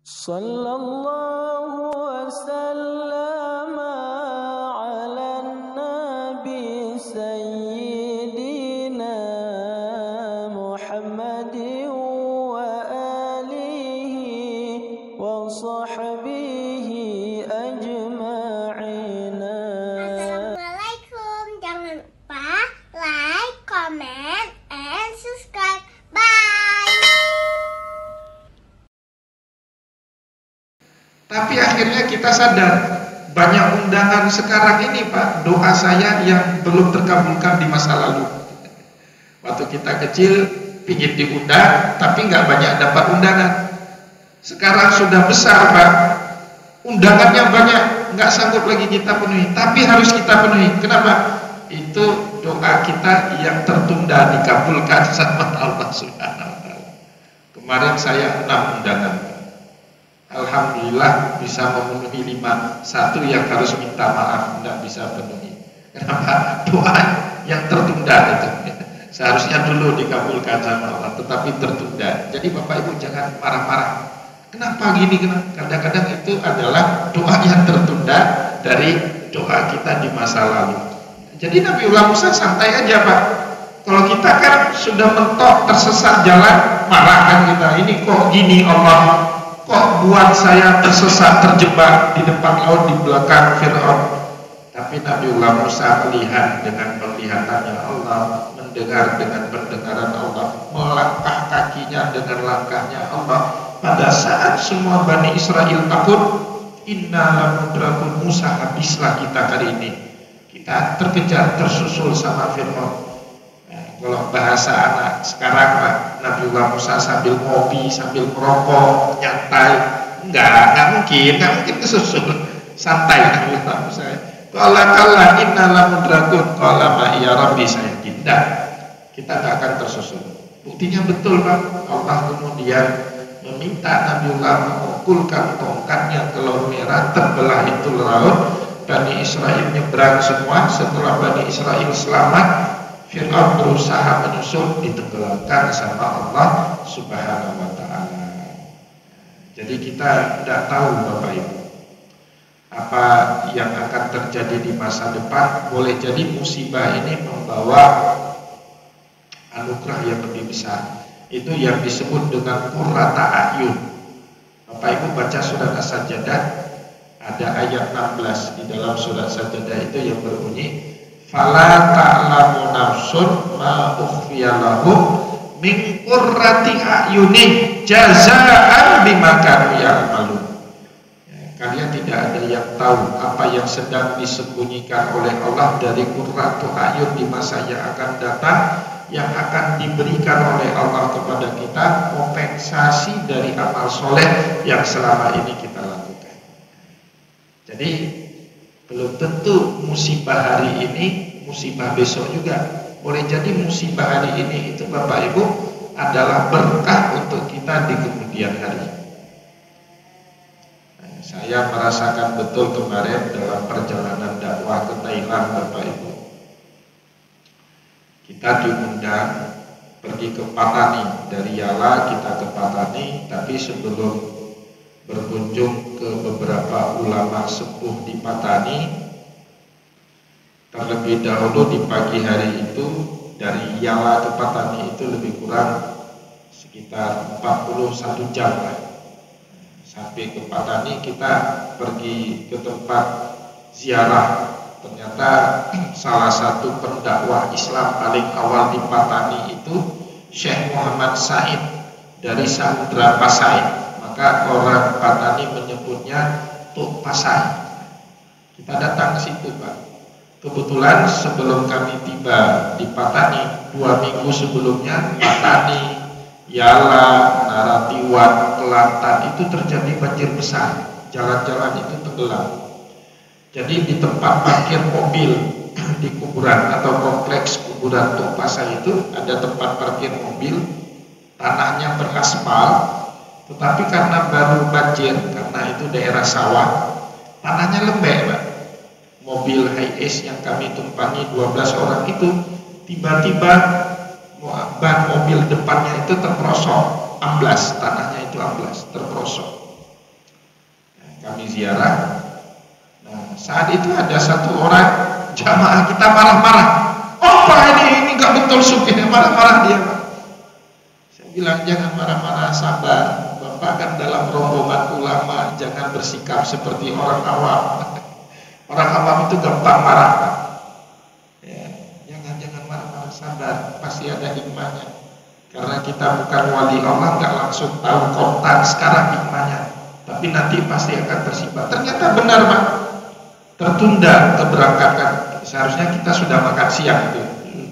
Sallallahu wasallam ala nabi sayyidina Muhammadin wa alihi wa sahbihi ajma'in. Assalamualaikum, jangan lupa like, comment, and subscribe. Bye. Tapi akhirnya kita sadar banyak undangan sekarang ini, Pak, doa saya yang belum terkabulkan di masa lalu. Waktu kita kecil pingin diundang tapi nggak banyak dapat undangan. Sekarang sudah besar, Pak, undangannya banyak, nggak sanggup lagi kita penuhi, tapi harus kita penuhi. Kenapa? Itu doa kita yang tertunda dikabulkan sama Allah Subhanahu wa taala. Kemarin saya 6 undangan. Alhamdulillah bisa memenuhi 5. Satu yang harus minta maaf, tidak bisa penuhi. Kenapa? Doa yang tertunda itu seharusnya dulu dikabulkan sama Allah, tetapi tertunda. Jadi Bapak Ibu jangan marah-marah. Kenapa gini? Kadang-kadang itu adalah doa yang tertunda dari doa kita di masa lalu. Jadi Nabiullah Musa santai aja, Pak. Kalau kita kan sudah mentok tersesat jalan, marah kan kita. Ini kok gini Allah? Kok buat saya tersesat, terjebak di depan laut, di belakang Fir'aun? Tapi Nabiullah Musa melihat dengan penglihatannya Allah, mendengar dengan pendengaran Allah, melangkah kakinya dengan langkahnya Allah. Pada saat semua Bani Israel takut, inna lamudrakun, Musa, habislah kita hari ini. Kita terkejar, tersusul sama Fir'aun. Kalau bahasa anak sekarang, Pak, Nabiullah Musa sambil ngopi, sambil merokok, nyantai, nggak mungkin kesusul, santai Nabiullah Musa. Kala inna lamudrakun, kala ma ya Rabbi, saya tidak, kita nggak akan tersusul. Buktinya betul, Pak, Allah kemudian meminta Nabiullah mengukulkan tongkatnya ke Laut Merah, terbelah itu laut, Bani Israel nyebrang semua. Setelah Bani Israel selamat, Fir'aun berusaha menyusul, ditenggelamkan sama Allah Subhanahu wa ta'ala. Jadi kita tidak tahu, Bapak Ibu, apa yang akan terjadi di masa depan. Boleh jadi musibah ini membawa anugerah yang lebih besar. Itu yang disebut dengan qurrata a'yun. Bapak Ibu baca surat As-Sajdah, ada ayat 16 di dalam surat Sajdah itu yang berbunyi, fala ta'lamu nafsun ma ukhfiya lahum min qurrati a'yunin jazaa'an bima kanu ya'malun. Kalian tidak ada yang tahu apa yang sedang disembunyikan oleh Allah dari qurratu a'yun di masa yang akan datang, yang akan diberikan oleh Allah kepada kita, kompensasi dari amal soleh yang selama ini kita lakukan. Jadi belum tentu musibah hari ini musibah besok juga. Boleh jadi musibah hari ini itu, Bapak Ibu, adalah berkah untuk kita di kemudian hari. Saya merasakan betul kemarin dalam perjalanan dakwah ke Thailand, Bapak Ibu. Kita diundang pergi ke Patani, dari Yala kita ke Patani, tapi sebelum berkunjung ke beberapa ulama sepuh di Patani, terlebih dahulu di pagi hari itu dari Yala ke Patani itu lebih kurang sekitar 41 jam lah. Sampai ke Patani kita pergi ke tempat ziarah. Ternyata salah satu pendakwah Islam paling awal di Patani itu Syekh Muhammad Said dari Samudra Pasai. Maka orang Patani menyebutnya Tuk Pasai. Kita datang ke situ, Pak. Kebetulan sebelum kami tiba di Patani, 2 minggu sebelumnya, Patani, Yala, Naratiwat, Kelantan itu terjadi banjir besar. Jalan-jalan itu tenggelam. Jadi di tempat parkir mobil di kuburan atau kompleks kuburan Tuk Pasai itu ada tempat parkir mobil, tanahnya beraspal. Tetapi karena baru banjir, karena itu daerah sawah, tanahnya lembek, Pak. Mobil Hiace yang kami tumpangi 12 orang itu, tiba-tiba ban mobil depannya itu terperosok, amblas, tanahnya itu amblas, terperosok. ziarah. Nah, saat itu ada satu orang jamaah kita marah-marah. Oh Pak, ini nggak betul supirnya, marah-marah dia Pak. Saya bilang jangan marah-marah, sabar. Bapak kan dalam rombongan ulama, jangan bersikap seperti orang awam. Orang awam itu gampang marah Pak. Ya, jangan marah-marah, sabar, pasti ada hikmahnya. Karena kita bukan wali Allah, nggak langsung tahu kontan sekarang hikmahnya, tapi nanti pasti akan bersifat. Ternyata benar Pak, tertunda keberangkatan. Seharusnya kita sudah makan siang itu,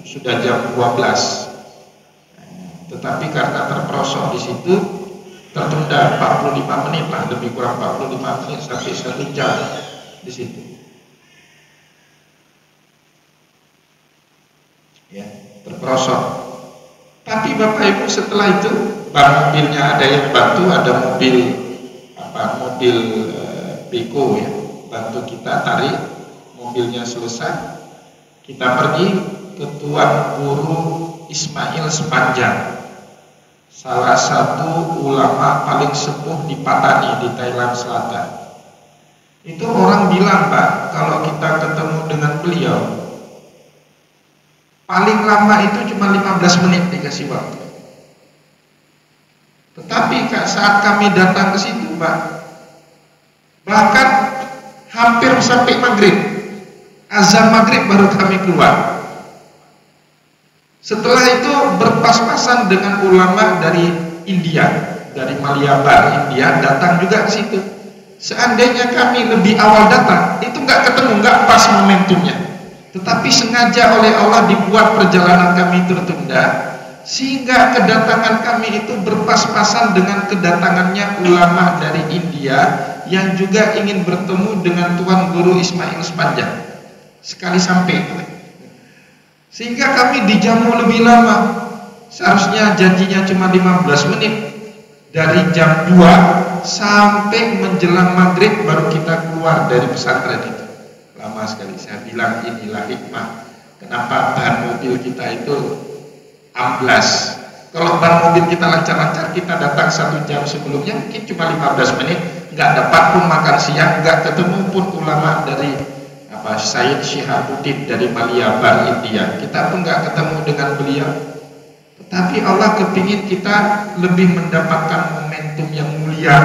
sudah jam 12. Tetapi karena terperosok di situ, tertunda 45 menit lah, lebih kurang 45 menit sampai 1 jam di situ. Ya, terperosok. Tapi Bapak Ibu setelah itu ban mobilnya ada yang bantu, ada mobil Beko ya, bantu kita tarik mobilnya selesai. Kita pergi ke Tuan Guru Ismail Sepanjang, salah satu ulama paling sepuh di Patani di Thailand Selatan. Itu orang bilang Pak, kalau kita ketemu dengan beliau paling lama itu cuma 15 menit dikasih waktu. Tetapi saat kami datang ke situ Pak, bahkan hampir sampai maghrib, azan maghrib baru kami keluar. Setelah itu berpas-pasan dengan ulama dari India, dari Maliabar, India, datang juga ke situ. Seandainya kami lebih awal datang, itu nggak ketemu, nggak pas momentumnya. Tetapi sengaja oleh Allah dibuat perjalanan kami tertunda, sehingga kedatangan kami itu berpas-pasan dengan kedatangannya ulama dari India yang juga ingin bertemu dengan Tuan Guru Ismail Sepanjang. Sekali sampai, sehingga kami dijamu lebih lama. Seharusnya janjinya cuma 15 menit, dari jam 2 sampai menjelang maghrib baru kita keluar dari pesantren itu. Lama sekali. Saya bilang inilah hikmah kenapa ban mobil kita itu amblas. Kalau ban mobil kita lancar-lancar, kita datang 1 jam sebelumnya mungkin cuma 15 menit, nggak dapat pun makan siang, nggak ketemu pun ulama dari Sayyid Syihabuddin dari Maliabar, India. Kita pun nggak ketemu dengan beliau. Tetapi Allah kepingin kita lebih mendapatkan momentum yang mulia.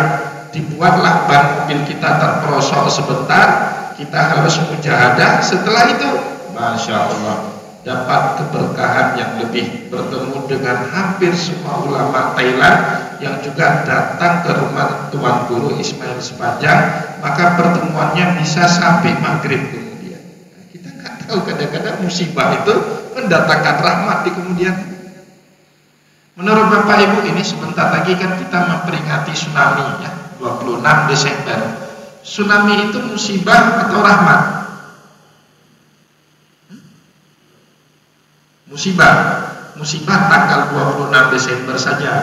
Dibuatlah ban mobil kita terperosok sebentar, kita harus mujahadah. Setelah itu, Masya Allah, dapat keberkahan yang lebih, bertemu dengan hampir semua ulama Thailand yang juga datang ke rumah Tuan Guru Ismail Sepanjang. Maka pertemuannya bisa sampai maghrib kemudian. Kita nggak tahu, kadang-kadang musibah itu mendatangkan rahmat di kemudian. Menurut Bapak Ibu, ini sebentar lagi kan kita memperingati tsunami ya, 26 Desember. Tsunami itu musibah atau rahmat? Musibah tanggal 26 Desember saja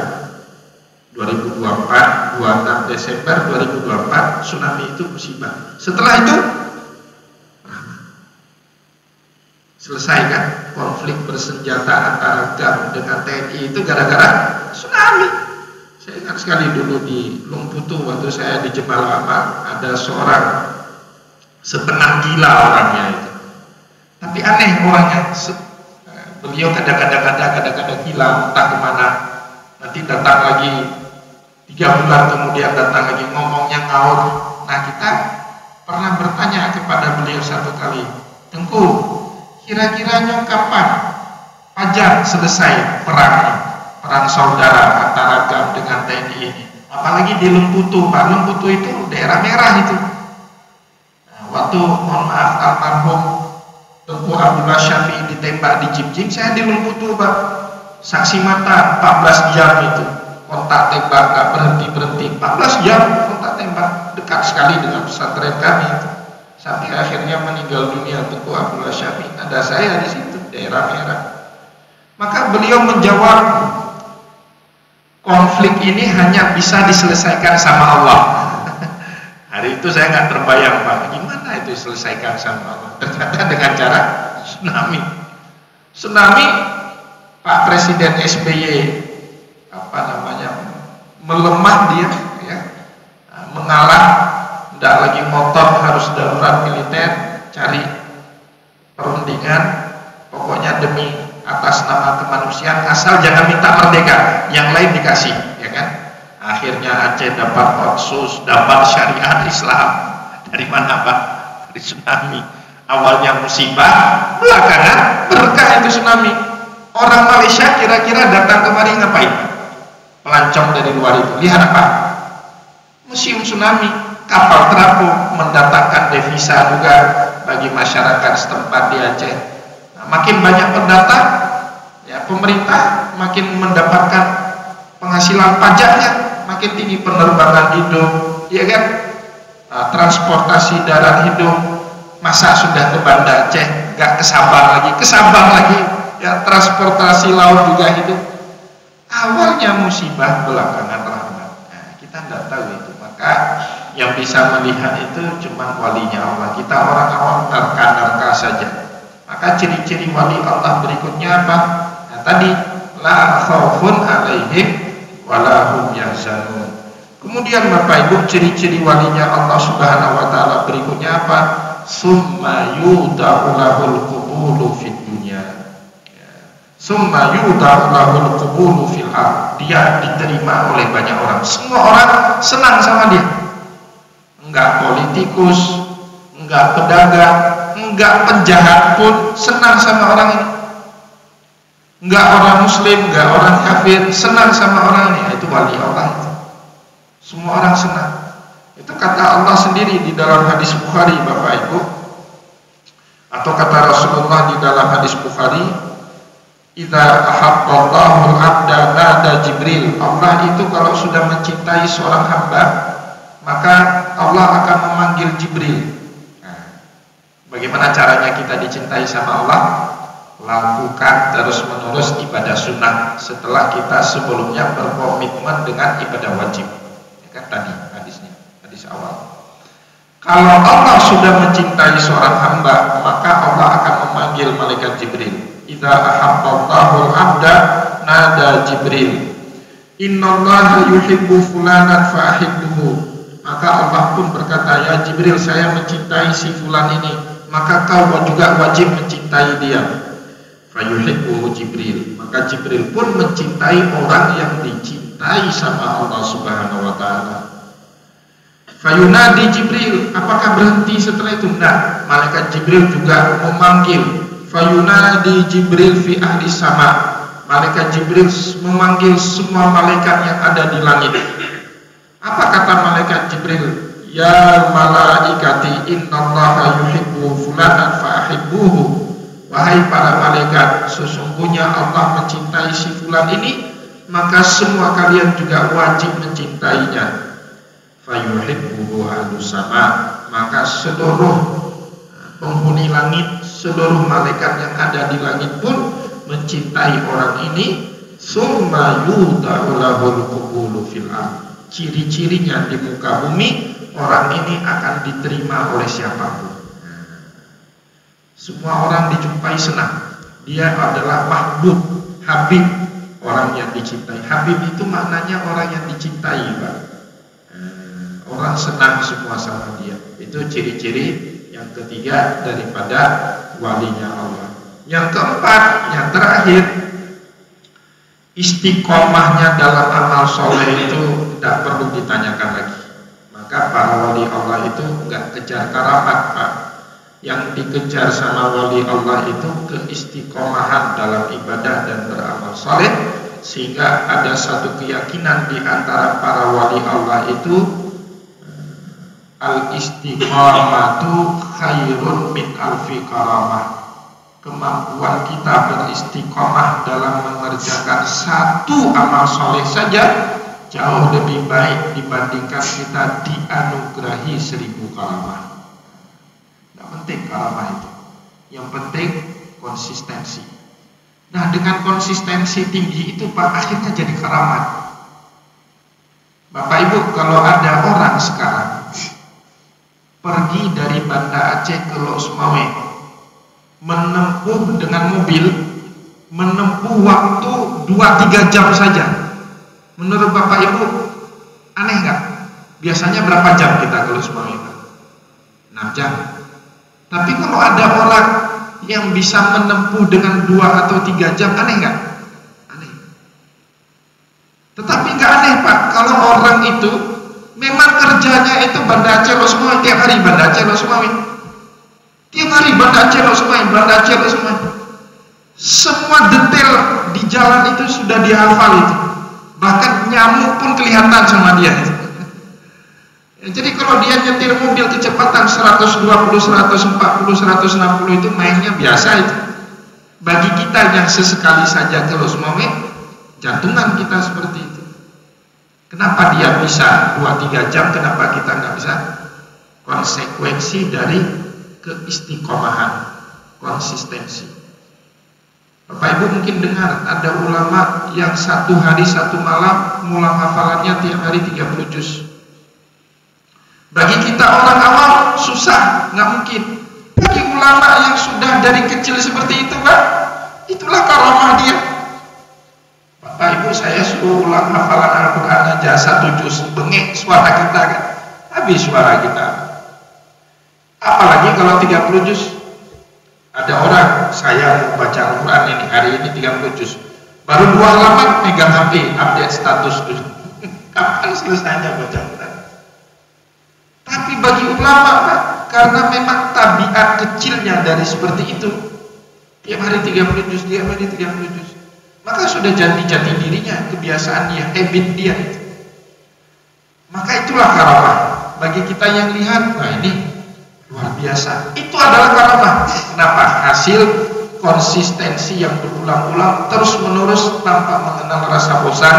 2024, 26 Desember 2024 tsunami itu musibah. Setelah itu selesai kan konflik bersenjata antara GAM dengan TNI itu gara-gara tsunami. Saya ingat sekali dulu di Lumputu waktu saya di Jebel Amal, ada seorang setengah gila orangnya itu. Tapi aneh orangnya. Beliau kadang-kadang hilang entah kemana. Nanti datang lagi 3 bulan kemudian datang lagi, ngomongnya ngaur. Nah, kita pernah bertanya kepada beliau satu kali, Tengku, kira-kiranya kapan Fajar selesai perang saudara antara GAM dengan TNI ini? Apalagi di Lumputu, Pak. Lumputu itu daerah merah itu. Nah, waktu mohon maaf almarhum Tengku Abdullah Syafi'i ditembak di Jim-Jim, saya di Lumputu Pak, saksi mata 14 jam itu, kontak tembak gak berhenti-berhenti, 14 jam kontak tembak, dekat sekali dengan pesantren kami itu. Sampai akhirnya meninggal dunia Tengku Abdullah Syafi'i, ada saya di situ, daerah merah. Maka beliau menjawab, konflik ini hanya bisa diselesaikan sama Allah. Hari itu saya nggak terbayang Pak, gimana itu diselesaikan sama Allah? Ternyata dengan cara tsunami. Tsunami, Pak Presiden SBY melemah dia, ya, mengalah tidak lagi ngotot harus darurat militer, cari perundingan, pokoknya demi atas nama kemanusiaan, asal jangan minta merdeka, yang lain dikasih, ya kan? Akhirnya Aceh dapat otsus, dapat syariat Islam. Dari mana Pak? Dari tsunami. Awalnya musibah, belakangan berkah itu tsunami. Orang Malaysia kira-kira datang kemari ngapain? Pelancong dari luar itu, lihat apa? Museum tsunami, kapal terapung, mendatangkan devisa juga bagi masyarakat setempat di Aceh. Nah, makin banyak pendatang, ya pemerintah makin mendapatkan penghasilan pajaknya, makin tinggi penerbangan hidup, ya kan? Nah, transportasi darat hidup, masa sudah ke Banda Aceh, nggak kesabar lagi, ya transportasi laut juga hidup. Awalnya musibah, belakangan rahmat. Nah, kita nggak tahu itu, maka yang bisa melihat itu cuma walinya Allah. Kita orang awam nerka-nerka saja. Maka ciri-ciri wali Allah berikutnya apa? Nah, tadi la khaufun alaihim wala hum yahzanun. Kemudian Bapak Ibu, ciri-ciri walinya Allah Subhanahu wa taala berikutnya apa? Summa yuda'u lahul qubulu fid dunya. Summa yuda'u lahul qubulu fil ardh. Dia diterima oleh banyak orang. Semua orang senang sama dia. Enggak politikus, enggak pedagang, enggak penjahat pun senang sama orang ini. Enggak orang muslim, enggak orang kafir, senang sama orang ini. Itu wali Allah itu. Semua orang senang. Itu kata Allah sendiri di dalam hadis Bukhari, Bapak Ibu. Atau kata Rasulullah di dalam hadis Bukhari, idza ahabballahu al-'abda nada Jibril. Allah itu kalau sudah mencintai seorang hamba, maka Allah akan memanggil Jibril. Nah, bagaimana caranya kita dicintai sama Allah? Lakukan terus-menerus ibadah sunnah setelah kita sebelumnya berkomitmen dengan ibadah wajib. Ya kan tadi hadisnya, hadis awal. Kalau Allah sudah mencintai seorang hamba, maka Allah akan memanggil malaikat Jibril. Idza ahabballahu al-'abda nada Jibril. Innallaha yuhibbu fulanan fa'ahibbuhu. Maka Allah pun berkata, ya Jibril, saya mencintai si fulan ini, maka kau juga wajib mencintai dia. Fayuhibbuhu Jibril. Maka Jibril pun mencintai orang yang dicintai sama Allah Subhanahu wa taala. Fayunadi Jibril. Apakah berhenti setelah itu? Nah, malaikat Jibril juga memanggil. Fayunadi Jibril fi ahli sama. Malaikat Jibril memanggil semua malaikat yang ada di langit. Apa kata malaikat Jibril? Ya malaikati innallaha yuhibbu fulanan fa'ahibbuhu. Wahai para malaikat, sesungguhnya Allah mencintai si fulan ini, maka semua kalian juga wajib mencintainya. Fayuhibbuhu ahlus sama. Maka seluruh penghuni langit, seluruh malaikat yang ada di langit pun mencintai orang ini. Summa yuda'u lahul qubulu fil ardh. Ciri-cirinya di muka bumi, orang ini akan diterima oleh siapapun. Semua orang dijumpai senang. Dia adalah mahbub, habib, orang yang dicintai. Habib itu maknanya orang yang dicintai, Pak. Orang senang semua sama dia. Itu ciri-ciri yang ketiga daripada walinya Allah. Yang keempat, yang terakhir, istiqomahnya dalam amal soleh itu tidak perlu ditanyakan lagi. Maka para wali Allah itu enggak kejar karamat, Pak. Yang dikejar sama wali Allah itu keistiqomahan dalam ibadah dan beramal soleh, sehingga ada satu keyakinan di antara para wali Allah itu, al-istiqamatu khairun min alfi karamah. Kemampuan kita beristiqomah dalam mengerjakan satu amal soleh saja jauh lebih baik dibandingkan kita dianugerahi 1000 karamah. Tidak penting karamah itu. Yang penting konsistensi. Nah, dengan konsistensi tinggi itu Pak, akhirnya jadi karamat. Bapak Ibu, kalau ada orang sekarang pergi dari Banda Aceh ke Lok Sumawe, menempuh dengan mobil, menempuh waktu 2-3 jam saja. Menurut Bapak Ibu, aneh nggak? Biasanya berapa jam kita kalau semua Pak? 6 jam. Tapi kalau ada orang yang bisa menempuh dengan 2 atau 3 jam, aneh nggak? Aneh. Tetapi nggak aneh Pak, kalau orang itu memang kerjanya itu Banda Aceh Lok Sumawi, tiap hari Banda Aceh Lok Sumawi. Tiap hari Banda Aceh Lok Sumawi, Banda Aceh Lok Sumawi. Semua detail di jalan itu sudah dihafal itu. Bahkan nyamuk pun kelihatan sama dia itu. Jadi kalau dia nyetir mobil kecepatan 120, 140, 160 itu mainnya biasa itu. Bagi kita yang sesekali saja ke Lok Sumawi, jantungan kita seperti itu. Kenapa dia bisa 2-3 jam, kenapa kita nggak bisa? Konsekuensi dari keistiqomahan, konsistensi. Bapak Ibu mungkin dengar ada ulama yang 1 hari 1 malam ngulang hafalannya tiap hari 30 juz. Bagi kita orang awam susah, nggak mungkin. Bagi ulama yang sudah dari kecil seperti itu Pak, itulah karamah dia. Bapak Ibu saya suruh ulang hafalan Al-Quran aja 1 juz, bengek suara kita kan, habis suara kita. Apalagi kalau 30 juz. Ada orang, saya baca Al-Quran ini hari ini 30 juz, baru 2 halaman megang HP, update status dulu. Kapan selesainya baca Quran? Tapi bagi ulama Pak, karena memang tabiat kecilnya dari seperti itu, tiap hari 30 juz, tiap hari 30 juz, maka sudah jadi jati dirinya, kebiasaan dia, habit dia itu. Maka itulah karamah. Bagi kita yang lihat, nah ini luar biasa. Itu adalah karamah. Kenapa? Hasil konsistensi yang berulang-ulang terus menerus tanpa mengenal rasa bosan,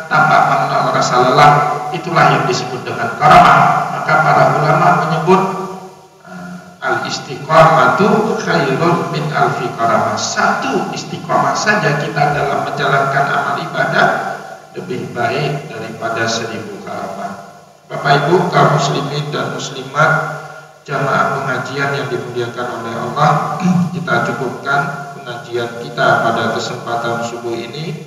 tanpa mengenal rasa lelah. Itulah yang disebut dengan karamah. Maka para ulama menyebut al-istiqamatu khairun min alfi karamah. 1 istiqamah saja kita dalam menjalankan amal ibadah lebih baik daripada 1000 karamah. Bapak Ibu kaum muslimin dan muslimat, jamaah pengajian yang dimuliakan oleh Allah, kita cukupkan pengajian kita pada kesempatan subuh ini.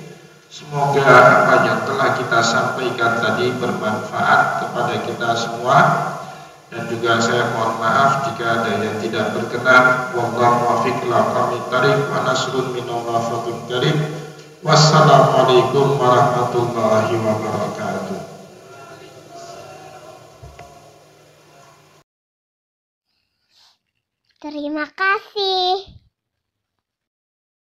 Semoga apa yang telah kita sampaikan tadi bermanfaat kepada kita semua. Dan juga saya mohon maaf jika ada yang tidak berkenan. Wallahu muwaffiq ila aqwamit thariq wa nasrun minallah fathun karim. Wassalamualaikum warahmatullahi wabarakatuh. Terima kasih.